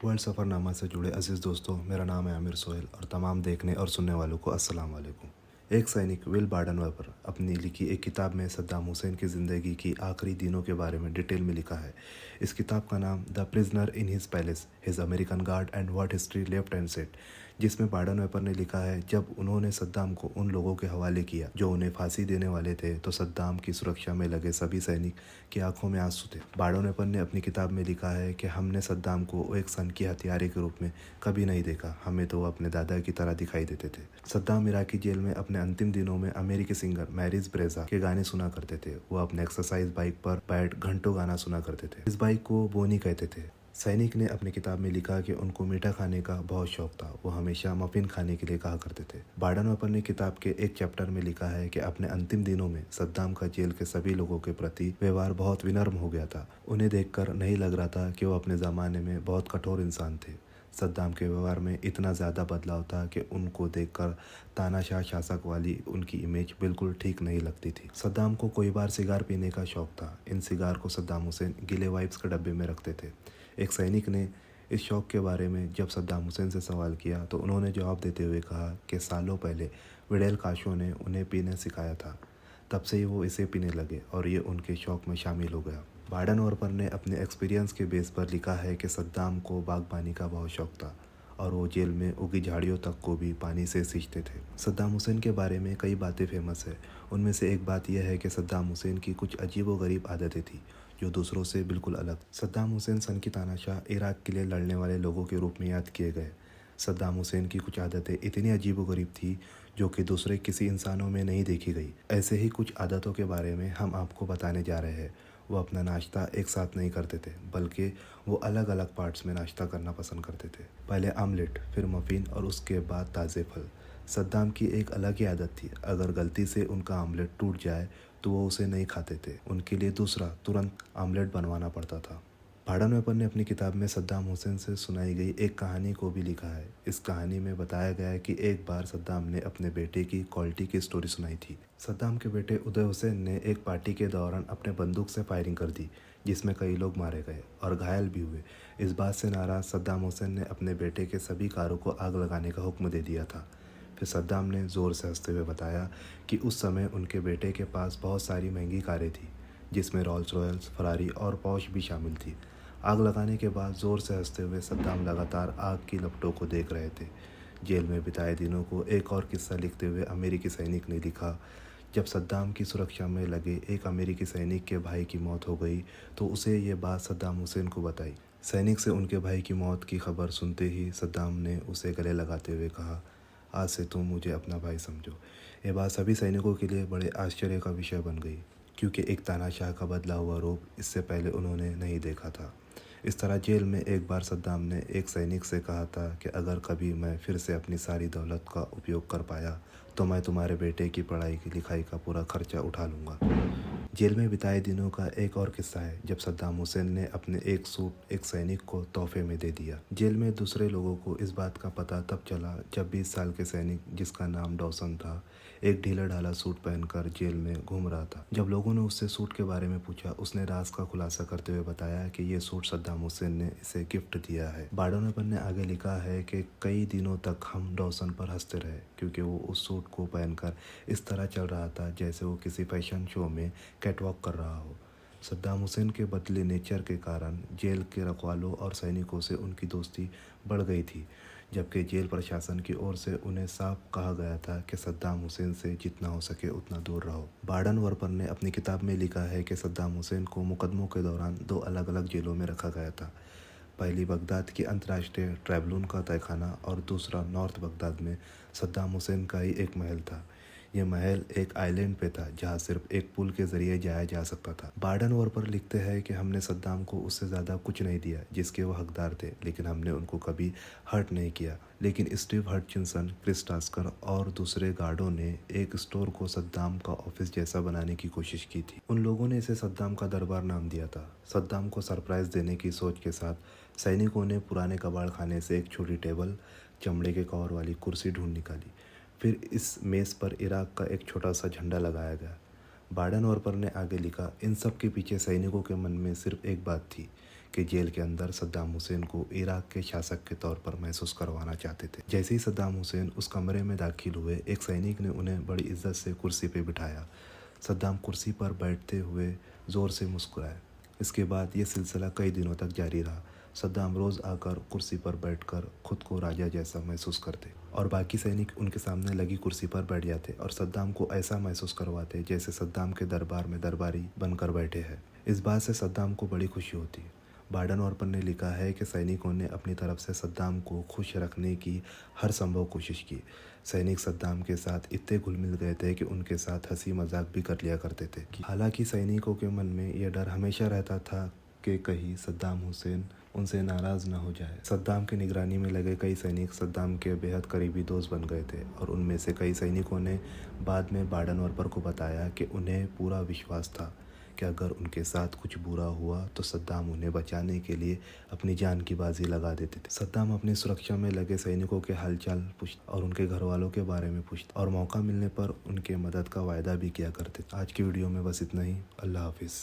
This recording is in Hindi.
वर्ल्ड सफ़रनामा से जुड़े अजीज़ दोस्तों, मेरा नाम है आमिर सोहेल और तमाम देखने और सुनने वालों को अस्सलाम वालेकुम। एक सैनिक विल बाडनवेपर अपनी लिखी एक किताब में सद्दाम हुसैन की ज़िंदगी की आखिरी दिनों के बारे में डिटेल में लिखा है। इस किताब का नाम the prisoner in his palace, his American guard and what history left and set, जिसमें बाडनवेपर ने लिखा है जब उन्होंने सद्दाम को उन लोगों के हवाले किया जो उन्हें फांसी देने वाले थे तो सद्दाम की सुरक्षा में लगे सभी सैनिक की आंखों में आंसू थे। बाडनवेपर ने अपनी किताब में लिखा है कि हमने सद्दाम को एक सन की हथियारे के रूप में कभी नहीं देखा, हमें तो वो अपने दादा की तरह दिखाई देते थे। सद्दाम इराकी जेल में अपने अंतिम दिनों में अमेरिकी सिंगर मैरिज ब्रेजा के गाने सुना करते थे। वो अपने एक्सरसाइज बाइक पर बैठ घंटों गाना सुना करते थे। इस बाइक को बोनी कहते थे। सैनिक ने अपनी किताब में लिखा कि उनको मीठा खाने का बहुत शौक था, वो हमेशा मफिन खाने के लिए कहा करते थे। बाडनवेपर ने किताब के एक चैप्टर में लिखा है कि अपने अंतिम दिनों में सद्दाम का जेल के सभी लोगों के प्रति व्यवहार बहुत विनम्र हो गया था। उन्हें देखकर नहीं लग रहा था कि वो अपने ज़माने में बहुत कठोर इंसान थे। सद्दाम के व्यवहार में इतना ज़्यादा बदलाव था कि उनको देखकर तानाशाह शासक वाली उनकी इमेज बिल्कुल ठीक नहीं लगती थी। सद्दाम को कोई बार सिगार पीने का शौक था। इन सिगार को सद्दाम हुसैन गीले वाइप्स के डब्बे में रखते थे। एक सैनिक ने इस शौक के बारे में जब सद्दाम हुसैन से सवाल किया तो उन्होंने जवाब देते हुए कहा कि सालों पहले फिडेल कास्ट्रो ने उन्हें पीने सिखाया था, तब से ही वो इसे पीने लगे और ये उनके शौक में शामिल हो गया। बाडनवेपर ने अपने एक्सपीरियंस के बेस पर लिखा है कि सद्दाम को बागबानी का बहुत शौक था और वो जेल में उगी झाड़ियों तक को भी पानी से सींचते थे। सद्दाम हुसैन के बारे में कई बातें फेमस है। उनमें से एक बात यह है कि सद्दाम हुसैन की कुछ अजीबोगरीब आदतें थी जो दूसरों से बिल्कुल अलग। सद्दाम हुसैन सन की तानाशाह इराक के लिए लड़ने वाले लोगों के रूप में याद किए गए। सद्दाम हुसैन की कुछ आदतें इतनी अजीबोगरीब थी जो कि दूसरे किसी इंसानों में नहीं देखी गई। ऐसे ही कुछ आदतों के बारे में हम आपको बताने जा रहे हैं। वो अपना नाश्ता एक साथ नहीं करते थे, बल्कि वो अलग अलग पार्ट्स में नाश्ता करना पसंद करते थे। पहले आमलेट, फिर मफ़िन और उसके बाद ताज़े फल। सद्दाम की एक अलग ही आदत थी, अगर गलती से उनका आमलेट टूट जाए तो वो उसे नहीं खाते थे। उनके लिए दूसरा तुरंत आमलेट बनवाना पड़ता था। बाडनवेपर ने अपनी किताब में सद्दाम हुसैन से सुनाई गई एक कहानी को भी लिखा है। इस कहानी में बताया गया है कि एक बार सद्दाम ने अपने बेटे की क्वालिटी की स्टोरी सुनाई थी। सद्दाम के बेटे उदय हुसैन ने एक पार्टी के दौरान अपने बंदूक से फायरिंग कर दी, जिसमें कई लोग मारे गए और घायल भी हुए। इस बात से नाराज सद्दाम हुसैन ने अपने बेटे के सभी कारों को आग लगाने का हुक्म दे दिया था। फिर सद्दाम ने ज़ोर से हंसते हुए बताया कि उस समय उनके बेटे के पास बहुत सारी महंगी कारें थी, जिसमें रॉल्स रॉयल्स, फरारी और पॉश भी शामिल थी। आग लगाने के बाद ज़ोर से हंसते हुए सद्दाम लगातार आग की लपटों को देख रहे थे। जेल में बिताए दिनों को एक और किस्सा लिखते हुए अमेरिकी सैनिक ने लिखा, जब सद्दाम की सुरक्षा में लगे एक अमेरिकी सैनिक के भाई की मौत हो गई तो उसे ये बात सद्दाम हुसैन को बताई। सैनिक से उनके भाई की मौत की खबर सुनते ही सद्दाम ने उसे गले लगाते हुए कहा, आज से तुम मुझे अपना भाई समझो। ये बात सभी सैनिकों के लिए बड़े आश्चर्य का विषय बन गई, क्योंकि एक तानाशाह का बदला हुआ रूप इससे पहले उन्होंने नहीं देखा था। इस तरह जेल में एक बार सद्दाम ने एक सैनिक से कहा था कि अगर कभी मैं फिर से अपनी सारी दौलत का उपयोग कर पाया तो मैं तुम्हारे बेटे की पढ़ाई की लिखाई का पूरा खर्चा उठा लूँगा। जेल में बिताए दिनों का एक और किस्सा है जब सद्दाम हुसैन ने अपने एक सूट एक सैनिक को तोहफे में दे दिया। जेल में दूसरे लोगों को इस बात का पता तब चला जब 20 साल के सैनिक, जिसका नाम डॉसन था, एक ढीला ढाला सूट पहनकर जेल में घूम रहा था। जब लोगों ने उससे सूट के बारे में पूछा, उसने राज का खुलासा करते हुए बताया कि ये सूट सद्दाम हुसैन ने इसे गिफ्ट दिया है। बाडनवेपर ने आगे लिखा है कि कई दिनों तक हम डॉसन पर हंसते रहे, क्योंकि वो उस सूट को पहनकर इस तरह चल रहा था जैसे वो किसी फैशन शो में कैटवॉक कर रहा हो। सद्दाम हुसैन के बदले नेचर के कारण जेल के रखवालों और सैनिकों से उनकी दोस्ती बढ़ गई थी, जबकि जेल प्रशासन की ओर से उन्हें साफ कहा गया था कि सद्दाम हुसैन से जितना हो सके उतना दूर रहो। बाडनवेपर ने अपनी किताब में लिखा है कि सद्दाम हुसैन को मुकदमों के दौरान दो अलग अलग जेलों में रखा गया था। पहली बगदाद की अंतर्राष्ट्रीय ट्रिब्यूनल का तहखाना और दूसरा नॉर्थ बगदाद में सद्दाम हुसैन का ही एक महल था। यह महल एक आइलैंड पे था जहाँ सिर्फ एक पुल के जरिए जाया जा सकता था। बाडनवेपर लिखते हैं कि हमने सद्दाम को उससे ज़्यादा कुछ नहीं दिया जिसके वो हकदार थे, लेकिन हमने उनको कभी हर्ट नहीं किया। लेकिन स्टीव हटचिंसन, क्रिस टास्कर और दूसरे गार्डों ने एक स्टोर को सद्दाम का ऑफिस जैसा बनाने की कोशिश की थी। उन लोगों ने इसे सद्दाम का दरबार नाम दिया था। सद्दाम को सरप्राइज देने की सोच के साथ सैनिकों ने पुराने कबाड़ खाने से एक छोटी टेबल, चमड़े के कवर वाली कुर्सी ढूंढ निकाली। फिर इस मेज़ पर इराक का एक छोटा सा झंडा लगाया गया। बाडनवेपर ने आगे लिखा, इन सब के पीछे सैनिकों के मन में सिर्फ एक बात थी कि जेल के अंदर सद्दाम हुसैन को इराक के शासक के तौर पर महसूस करवाना चाहते थे। जैसे ही सद्दाम हुसैन उस कमरे में दाखिल हुए, एक सैनिक ने उन्हें बड़ी इज्जत से कुर्सी पर बिठाया। सद्दाम कुर्सी पर बैठते हुए ज़ोर से मुस्कुराए। इसके बाद ये सिलसिला कई दिनों तक जारी रहा। सद्दाम रोज़ आकर कुर्सी पर बैठकर खुद को राजा जैसा महसूस करते और बाकी सैनिक उनके सामने लगी कुर्सी पर बैठ जाते और सद्दाम को ऐसा महसूस करवाते जैसे सद्दाम के दरबार में दरबारी बनकर बैठे हैं। इस बात से सद्दाम को बड़ी खुशी होती। बाडनवर्पर ने लिखा है कि सैनिकों ने अपनी तरफ से सद्दाम को खुश रखने की हर संभव कोशिश की। सैनिक सद्दाम के साथ इतने घुल मिल गए थे कि उनके साथ हंसी मजाक भी कर लिया करते थे। हालांकि सैनिकों के मन में यह डर हमेशा रहता था कि कहीं सद्दाम हुसैन उनसे नाराज़ न हो जाए। सद्दाम की निगरानी में लगे कई सैनिक सद्दाम के बेहद करीबी दोस्त बन गए थे और उनमें से कई सैनिकों ने बाद में बाडनवर्पर को बताया कि उन्हें पूरा विश्वास था कि अगर उनके साथ कुछ बुरा हुआ तो सद्दाम उन्हें बचाने के लिए अपनी जान की बाजी लगा देते थे। सद्दाम अपनी सुरक्षा में लगे सैनिकों के हालचाल पूछते और उनके घर वालों के बारे में पूछते और मौका मिलने पर उनके मदद का वायदा भी किया करते। आज की वीडियो में बस इतना ही। अल्लाह हाफिज़।